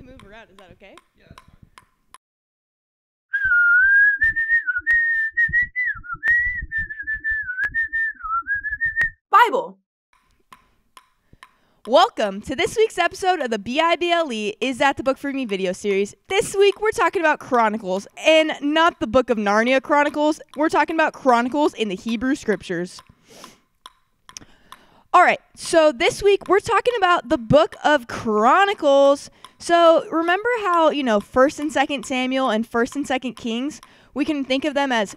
to move around. Is that okay? Yeah, that's fine. Bible. Welcome to this week's episode of the BIBLE Is That the Book for Me video series. This week we're talking about Chronicles, and not the Book of Narnia Chronicles. We're talking about Chronicles in the Hebrew Scriptures. All right, so this week we're talking about the Book of Chronicles. So remember how, 1st and 2nd Samuel and 1st and 2nd Kings, we can think of them as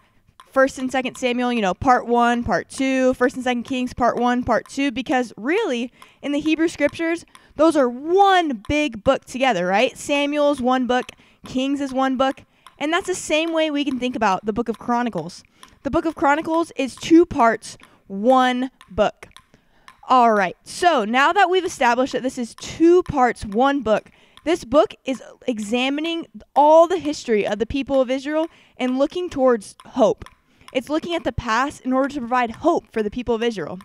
1st and 2nd Samuel, part 1, part 2, 1st and 2nd Kings, part 1, part 2, because really, in the Hebrew Scriptures, those are one big book together, right? Samuel is one book, Kings is one book, and that's the same way we can think about the Book of Chronicles. The Book of Chronicles is 2 parts, 1 book. All right, so now that we've established that this is 2 parts, 1 book, this book is examining all the history of the people of Israel and looking towards hope. It's looking at the past in order to provide hope for the people of Israel.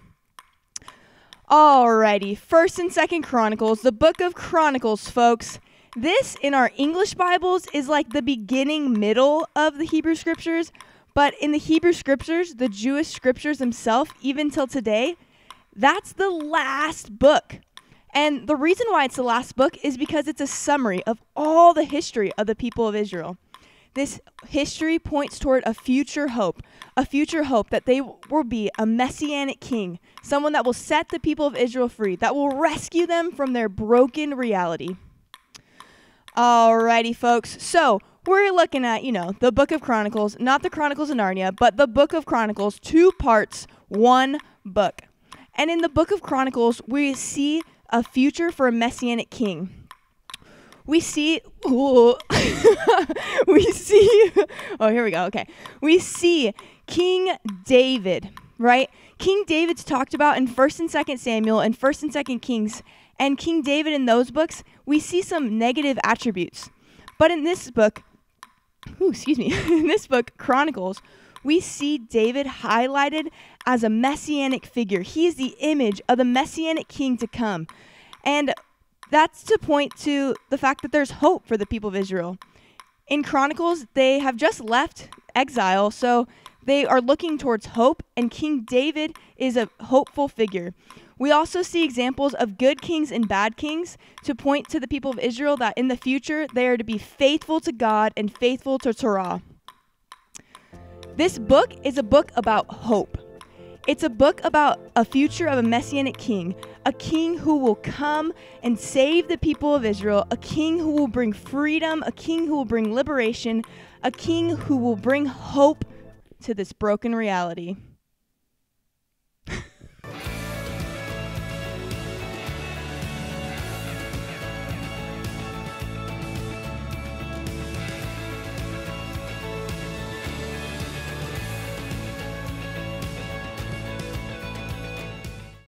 Alrighty, 1st and 2nd Chronicles, the Book of Chronicles, folks. This, in our English Bibles, is like the beginning, middle of the Hebrew Scriptures. But in the Hebrew Scriptures, the Jewish Scriptures themselves, even till today, that's the last book. And the reason why it's the last book is because it's a summary of all the history of the people of Israel. This history points toward a future hope that they will be a messianic king, someone that will set the people of Israel free, that will rescue them from their broken reality. Alrighty, folks. So we're looking at, the Book of Chronicles, not the Chronicles of Narnia, but the Book of Chronicles, 2 parts, 1 book. And in the Book of Chronicles, we see a future for a messianic king. We see, here we go, okay. We see King David, right? King David's talked about in 1st and 2nd Samuel and 1st and 2nd Kings, and King David in those books, we see some negative attributes. But in this book, in this book, Chronicles, we see David highlighted as a messianic figure. He is the image of the messianic king to come. And that's to point to the fact that there's hope for the people of Israel. In Chronicles, they have just left exile, so they are looking towards hope, and King David is a hopeful figure. We also see examples of good kings and bad kings to point to the people of Israel that in the future they are to be faithful to God and faithful to Torah. This book is a book about hope. It's a book about a future of a messianic king, a king who will come and save the people of Israel, a king who will bring freedom, a king who will bring liberation, a king who will bring hope to this broken reality.